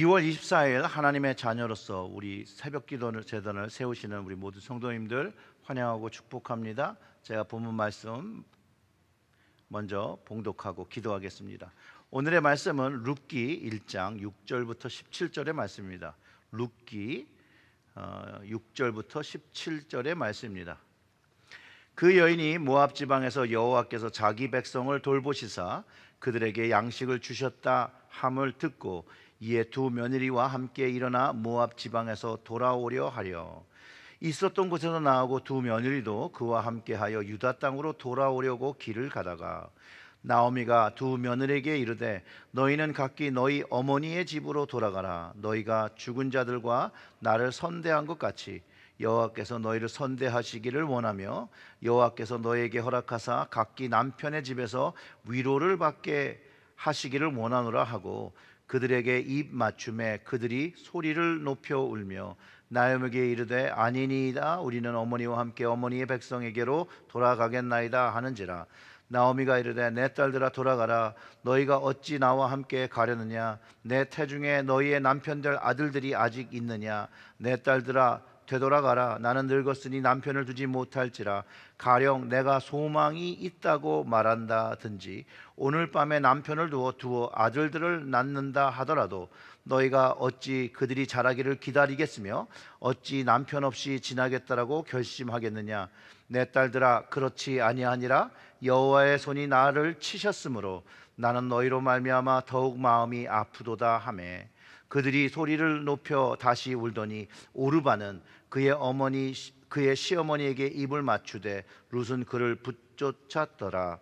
2월 24일 하나님의 자녀로서 우리 새벽기도 재단을 세우시는 우리 모든 성도님들 환영하고 축복합니다. 제가 본문 말씀 먼저 봉독하고 기도하겠습니다. 오늘의 말씀은 룻기 1장 6절부터 17절의 말씀입니다. 룻기 6절부터 17절의 말씀입니다. 그 여인이 모압 지방에서 여호와께서 자기 백성을 돌보시사 그들에게 양식을 주셨다 함을 듣고 이에 두 며느리와 함께 일어나 모압 지방에서 돌아오려 하려 있었던 곳에서 나오고 두 며느리도 그와 함께하여 유다 땅으로 돌아오려고 길을 가다가 나오미가 두 며느리에게 이르되 너희는 각기 너희 어머니의 집으로 돌아가라. 너희가 죽은 자들과 나를 선대한 것 같이 여호와께서 너희를 선대하시기를 원하며 여호와께서 너희에게 허락하사 각기 남편의 집에서 위로를 받게 하시기를 원하노라 하고 그들에게 입 맞춤에 그들이 소리를 높여 울며 나오미에게 이르되 아니니이다. 우리는 어머니와 함께 어머니의 백성에게로 돌아가겠나이다 하는지라. 나오미가 이르되 내 딸들아 돌아가라. 너희가 어찌 나와 함께 가려느냐? 내 태중에 너희의 남편들 아들들이 아직 있느냐? 내 딸들아 되돌아가라. 나는 늙었으니 남편을 두지 못할지라. 가령 내가 소망이 있다고 말한다든지 오늘 밤에 남편을 두어 아들들을 낳는다 하더라도 너희가 어찌 그들이 자라기를 기다리겠으며 어찌 남편 없이 지나겠다라고 결심하겠느냐? 내 딸들아 그렇지 아니하니라. 여호와의 손이 나를 치셨으므로 나는 너희로 말미암아 더욱 마음이 아프도다 하매 그들이 소리를 높여 다시 울더니 오르바는 그의 시어머니에게 입을 맞추되 룻은 그를 붙쫓았더라.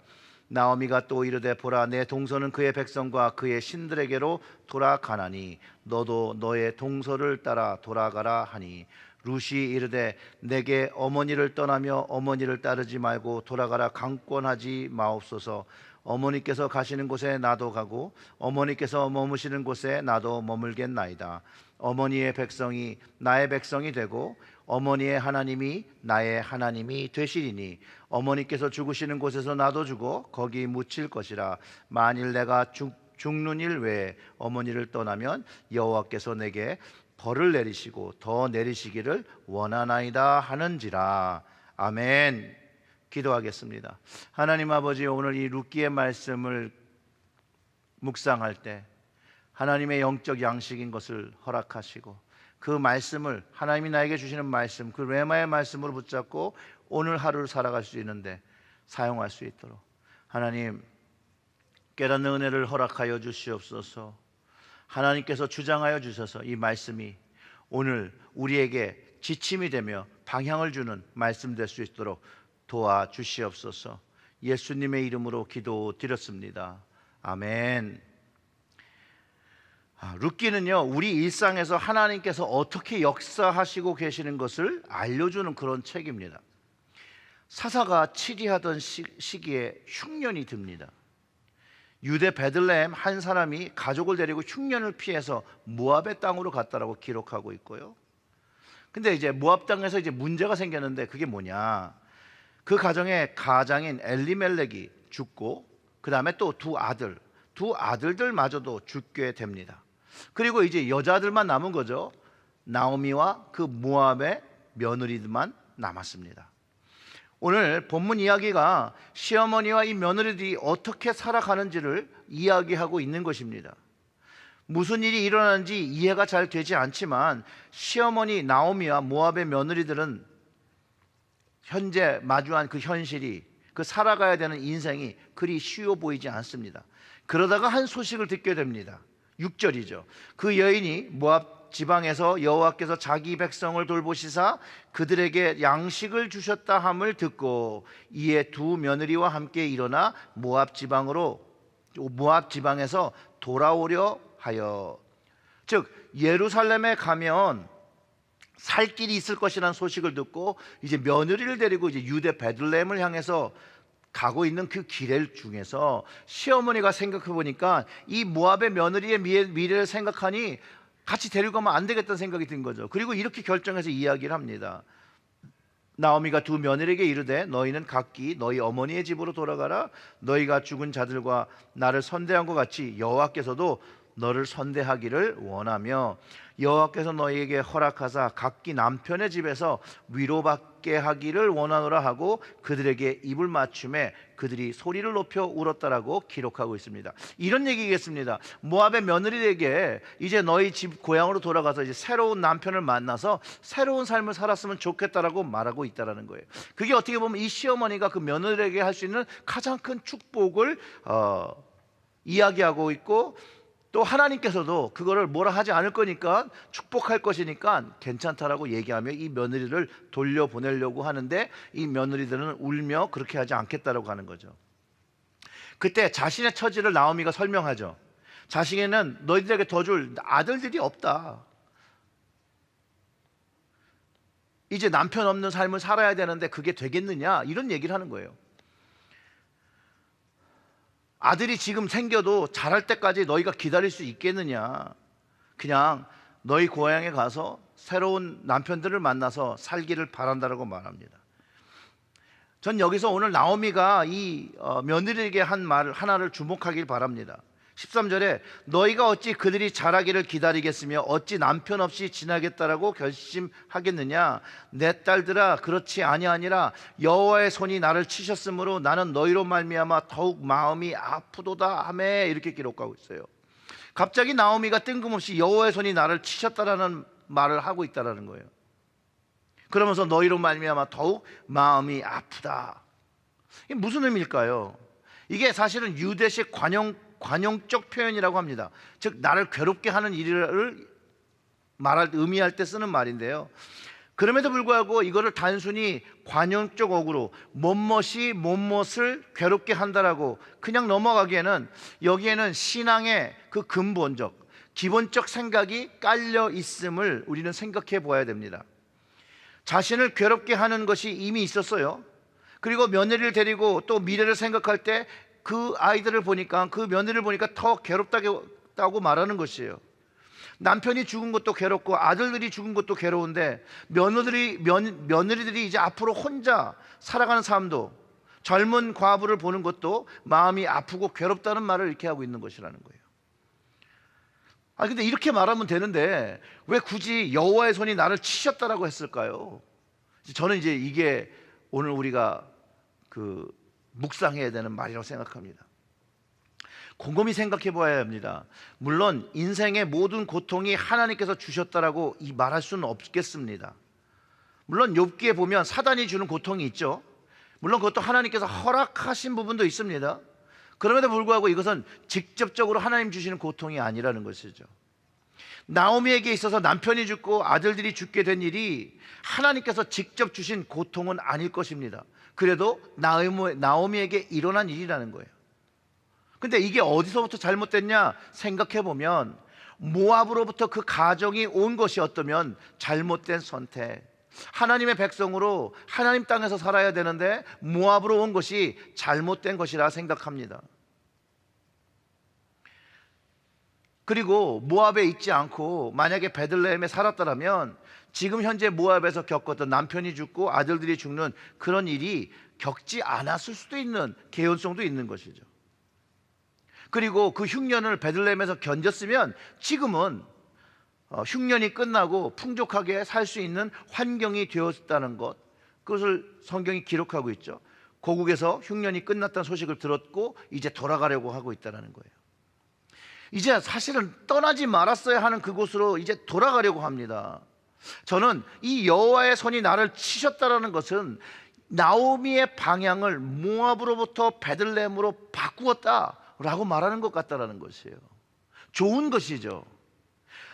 나오미가 또 이르되 보라 내 동서는 그의 백성과 그의 신들에게로 돌아가나니 너도 너의 동서를 따라 돌아가라 하니 룻이 이르되 내게 어머니를 떠나며 어머니를 따르지 말고 돌아가라 강권하지 마옵소서. 어머니께서 가시는 곳에 나도 가고 어머니께서 머무시는 곳에 나도 머물겠나이다. 어머니의 백성이 나의 백성이 되고 어머니의 하나님이 나의 하나님이 되시리니 어머니께서 죽으시는 곳에서 나도 죽어 거기 묻힐 것이라. 만일 내가 죽는 일 외에 어머니를 떠나면 여호와께서 내게 벌을 내리시고 더 내리시기를 원하나이다 하는지라. 아멘. 기도하겠습니다. 하나님 아버지, 오늘 이 룻기의 말씀을 묵상할 때 하나님의 영적 양식인 것을 허락하시고 그 말씀을 하나님이 나에게 주시는 말씀, 그 레마의 말씀으로 붙잡고 오늘 하루를 살아갈 수 있는데 사용할 수 있도록 하나님 깨닫는 은혜를 허락하여 주시옵소서. 하나님께서 주장하여 주셔서 이 말씀이 오늘 우리에게 지침이 되며 방향을 주는 말씀 될 수 있도록 도와주시옵소서. 예수님의 이름으로 기도드렸습니다. 아멘. 룻기는요 우리 일상에서 하나님께서 어떻게 역사하시고 계시는 것을 알려주는 그런 책입니다. 사사가 치리하던 시기에 흉년이 듭니다. 유대 베들레헴 한 사람이 가족을 데리고 흉년을 피해서 모압의 땅으로 갔다라고 기록하고 있고요. 근데 이제 모압 땅에서 이제 문제가 생겼는데 그게 뭐냐? 그 가정의 가장인 엘리멜렉이 죽고 그 다음에 또 두 아들들마저도 죽게 됩니다. 그리고 이제 여자들만 남은 거죠. 나오미와 그 모압의 며느리들만 남았습니다. 오늘 본문 이야기가 시어머니와 이 며느리들이 어떻게 살아가는지를 이야기하고 있는 것입니다. 무슨 일이 일어나는지 이해가 잘 되지 않지만 시어머니 나오미와 모압의 며느리들은 현재 마주한 그 현실이, 그 살아가야 되는 인생이 그리 쉬워 보이지 않습니다. 그러다가 한 소식을 듣게 됩니다. 6절이죠. 그 여인이 모압 지방에서 여호와께서 자기 백성을 돌보시사 그들에게 양식을 주셨다 함을 듣고 이에 두 며느리와 함께 일어나 모압 지방에서 돌아오려 하여, 즉 예루살렘에 가면 살 길이 있을 것이라는 소식을 듣고 이제 며느리를 데리고 이제 유대 베들레헴을 향해서 가고 있는 그 길 중에서 시어머니가 생각해 보니까 이 모압의 며느리의 미래를 생각하니 같이 데리고 가면 안 되겠다는 생각이 든 거죠. 그리고 이렇게 결정해서 이야기를 합니다. 나오미가 두 며느리에게 이르되 너희는 각기 너희 어머니의 집으로 돌아가라. 너희가 죽은 자들과 나를 선대한 것 같이 여호와께서도 너를 선대하기를 원하며 여호와께서 너희에게 허락하사 각기 남편의 집에서 위로받게 하기를 원하노라 하고 그들에게 입을 맞춤에 그들이 소리를 높여 울었다라고 기록하고 있습니다. 이런 얘기겠습니다. 모압의 며느리에게 이제 너희 집 고향으로 돌아가서 이제 새로운 남편을 만나서 새로운 삶을 살았으면 좋겠다라고 말하고 있다라는 거예요. 그게 어떻게 보면 이 시어머니가 그 며느리에게 할 수 있는 가장 큰 축복을 이야기하고 있고, 또 하나님께서도 그거를 뭐라 하지 않을 거니까, 축복할 것이니까 괜찮다라고 얘기하며 이 며느리를 돌려보내려고 하는데, 이 며느리들은 울며 그렇게 하지 않겠다라고 하는 거죠. 그때 자신의 처지를 나오미가 설명하죠. 자신에는 너희들에게 더 줄 아들들이 없다. 이제 남편 없는 삶을 살아야 되는데 그게 되겠느냐, 이런 얘기를 하는 거예요. 아들이 지금 생겨도 자랄 때까지 너희가 기다릴 수 있겠느냐. 그냥 너희 고향에 가서 새로운 남편들을 만나서 살기를 바란다라고 말합니다. 전 여기서 오늘 나오미가 이 며느리에게 한 말 하나를 주목하길 바랍니다. 13절에 너희가 어찌 그들이 자라기를 기다리겠으며 어찌 남편 없이 지나겠다라고 결심하겠느냐. 내 딸들아, 그렇지 아니하니라. 여호와의 손이 나를 치셨으므로 나는 너희로 말미암아 더욱 마음이 아프도다 하매, 이렇게 기록하고 있어요. 갑자기 나오미가 뜬금없이 여호와의 손이 나를 치셨다라는 말을 하고 있다라는 거예요. 그러면서 너희로 말미암아 더욱 마음이 아프다. 이게 무슨 의미일까요? 이게 사실은 유대식 관용적 표현이라고 합니다. 즉 나를 괴롭게 하는 일을 의미할 때 쓰는 말인데요. 그럼에도 불구하고 이거를 단순히 관용적 어구로 못못을 괴롭게 한다라고 그냥 넘어가기에는, 여기에는 신앙의 그 근본적 기본적 생각이 깔려 있음을 우리는 생각해 보아야 됩니다. 자신을 괴롭게 하는 것이 이미 있었어요. 그리고 며느리를 데리고 또 미래를 생각할 때 그 아이들을 보니까, 그 며느리를 보니까 더 괴롭다고 말하는 것이에요. 남편이 죽은 것도 괴롭고 아들들이 죽은 것도 괴로운데, 며느리들이 이제 앞으로 혼자 살아가는 삶도, 젊은 과부를 보는 것도 마음이 아프고 괴롭다는 말을 이렇게 하고 있는 것이라는 거예요. 근데 이렇게 말하면 되는데 왜 굳이 여호와의 손이 나를 치셨다라고 했을까요? 저는 이제 이게 오늘 우리가 묵상해야 되는 말이라고 생각합니다. 곰곰이 생각해 보아야 합니다. 물론 인생의 모든 고통이 하나님께서 주셨다라고 말할 수는 없겠습니다. 물론 욥기에 보면 사단이 주는 고통이 있죠. 물론 그것도 하나님께서 허락하신 부분도 있습니다. 그럼에도 불구하고 이것은 직접적으로 하나님 주시는 고통이 아니라는 것이죠. 나오미에게 있어서 남편이 죽고 아들들이 죽게 된 일이 하나님께서 직접 주신 고통은 아닐 것입니다. 그래도 나오미에게 일어난 일이라는 거예요. 근데 이게 어디서부터 잘못됐냐 생각해 보면, 모압으로부터 그 가정이 온 것이 어쩌면 잘못된 선택, 하나님의 백성으로 하나님 땅에서 살아야 되는데 모압으로 온 것이 잘못된 것이라 생각합니다. 그리고 모압에 있지 않고 만약에 베들레헴에 살았더라면 지금 현재 모압에서 겪었던 남편이 죽고 아들들이 죽는 그런 일이 겪지 않았을 수도 있는 개연성도 있는 것이죠. 그리고 그 흉년을 베들레헴에서 견뎠으면 지금은 흉년이 끝나고 풍족하게 살 수 있는 환경이 되었다는 것, 그것을 성경이 기록하고 있죠. 고국에서 흉년이 끝났다는 소식을 들었고 이제 돌아가려고 하고 있다는 거예요. 이제 사실은 떠나지 말았어야 하는 그곳으로 이제 돌아가려고 합니다. 저는 이 여호와의 손이 나를 치셨다라는 것은 나오미의 방향을 모압으로부터 베들레헴으로 바꾸었다라고 말하는 것 같다라는 것이에요. 좋은 것이죠.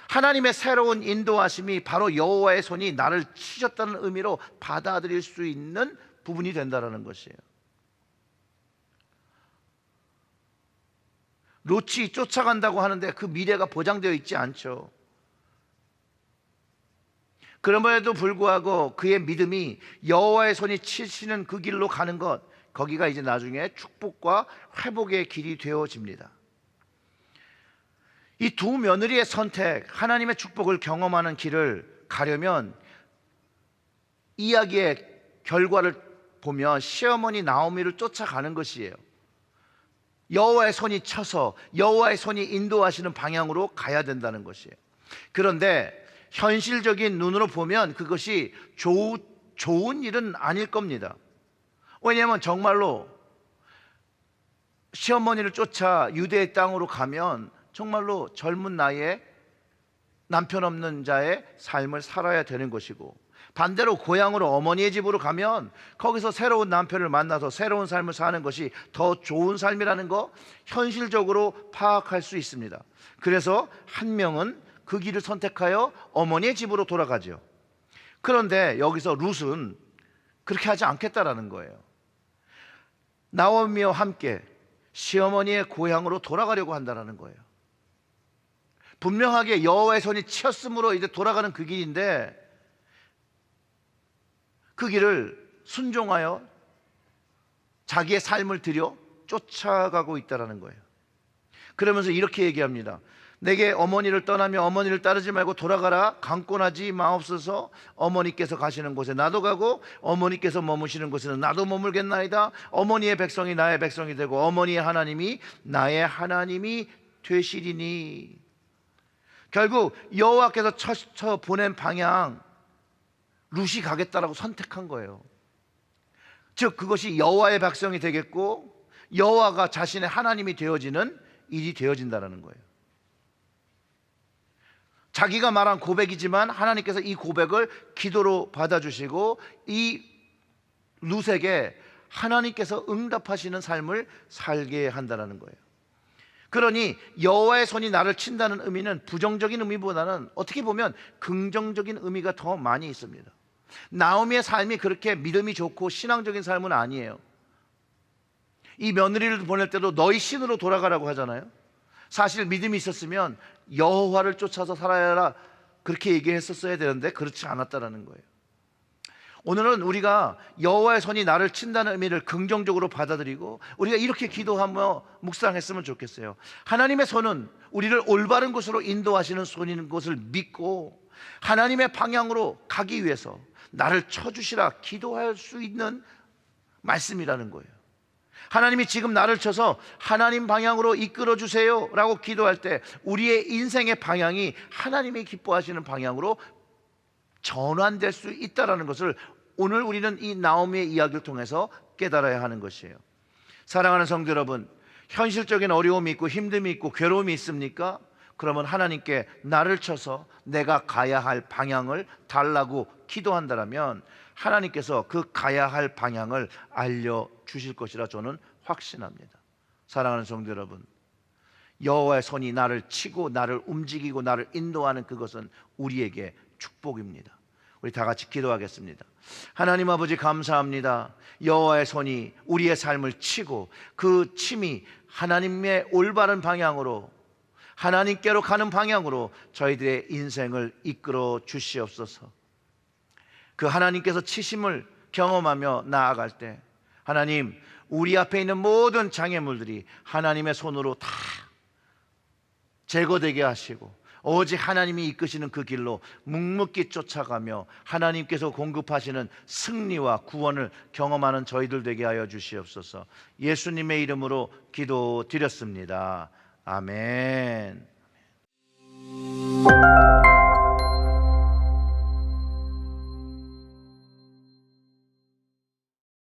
하나님의 새로운 인도하심이 바로 여호와의 손이 나를 치셨다는 의미로 받아들일 수 있는 부분이 된다라는 것이에요. 롯이 쫓아간다고 하는데 그 미래가 보장되어 있지 않죠. 그럼에도 불구하고 그의 믿음이 여호와의 손이 치시는 그 길로 가는 것, 거기가 이제 나중에 축복과 회복의 길이 되어집니다. 이 두 며느리의 선택, 하나님의 축복을 경험하는 길을 가려면 이야기의 결과를 보면 시어머니 나오미를 쫓아가는 것이에요. 여호와의 손이 쳐서 여호와의 손이 인도하시는 방향으로 가야 된다는 것이에요. 그런데 현실적인 눈으로 보면 그것이 좋은 일은 아닐 겁니다. 왜냐하면 정말로 시어머니를 쫓아 유대의 땅으로 가면 정말로 젊은 나이에 남편 없는 자의 삶을 살아야 되는 것이고, 반대로 고향으로 어머니의 집으로 가면 거기서 새로운 남편을 만나서 새로운 삶을 사는 것이 더 좋은 삶이라는 거 현실적으로 파악할 수 있습니다. 그래서 한 명은 그 길을 선택하여 어머니의 집으로 돌아가죠. 그런데 여기서 룻은 그렇게 하지 않겠다라는 거예요. 나오미와 함께 시어머니의 고향으로 돌아가려고 한다는 거예요. 분명하게 여호와의 손이 치었으므로 이제 돌아가는 그 길인데, 그 길을 순종하여 자기의 삶을 들여 쫓아가고 있다는 거예요. 그러면서 이렇게 얘기합니다. 내게 어머니를 떠나며 어머니를 따르지 말고 돌아가라. 강권하지 마옵소서. 어머니께서 가시는 곳에 나도 가고 어머니께서 머무시는 곳에는 나도 머물겠나이다. 어머니의 백성이 나의 백성이 되고 어머니의 하나님이 나의 하나님이 되시리니. 결국 여호와께서 쳐 보낸 방향, 룻이 가겠다라고 선택한 거예요. 즉 그것이 여호와의 백성이 되겠고 여호와가 자신의 하나님이 되어지는 일이 되어진다는 거예요. 자기가 말한 고백이지만 하나님께서 이 고백을 기도로 받아주시고 이 룻에게 하나님께서 응답하시는 삶을 살게 한다는 거예요. 그러니 여호와의 손이 나를 친다는 의미는 부정적인 의미보다는 어떻게 보면 긍정적인 의미가 더 많이 있습니다. 나오미의 삶이 그렇게 믿음이 좋고 신앙적인 삶은 아니에요. 이 며느리를 보낼 때도 너희 신으로 돌아가라고 하잖아요. 사실 믿음이 있었으면 여호와를 쫓아서 살아야 하라 그렇게 얘기했었어야 되는데 그렇지 않았다는 거예요. 오늘은 우리가 여호와의 손이 나를 친다는 의미를 긍정적으로 받아들이고 우리가 이렇게 기도하며 묵상했으면 좋겠어요. 하나님의 손은 우리를 올바른 곳으로 인도하시는 손인 것을 믿고 하나님의 방향으로 가기 위해서 나를 쳐주시라 기도할 수 있는 말씀이라는 거예요. 하나님이 지금 나를 쳐서 하나님 방향으로 이끌어 주세요 라고 기도할 때 우리의 인생의 방향이 하나님이 기뻐하시는 방향으로 전환될 수 있다는 것을 오늘 우리는 이 나오미의 이야기를 통해서 깨달아야 하는 것이에요. 사랑하는 성도 여러분, 현실적인 어려움이 있고 힘듦이 있고 괴로움이 있습니까? 그러면 하나님께 나를 쳐서 내가 가야 할 방향을 달라고 기도한다면 하나님께서 그 가야 할 방향을 알려주실 것이라 저는 확신합니다. 사랑하는 성도 여러분, 여호와의 손이 나를 치고 나를 움직이고 나를 인도하는 그것은 우리에게 축복입니다. 우리 다 같이 기도하겠습니다. 하나님 아버지 감사합니다. 여호와의 손이 우리의 삶을 치고 그 침이 하나님의 올바른 방향으로 하나님께로 가는 방향으로 저희들의 인생을 이끌어 주시옵소서. 그 하나님께서 치심을 경험하며 나아갈 때 하나님 우리 앞에 있는 모든 장애물들이 하나님의 손으로 다 제거되게 하시고 오직 하나님이 이끄시는 그 길로 묵묵히 쫓아가며 하나님께서 공급하시는 승리와 구원을 경험하는 저희들 되게 하여 주시옵소서. 예수님의 이름으로 기도드렸습니다. 아멘.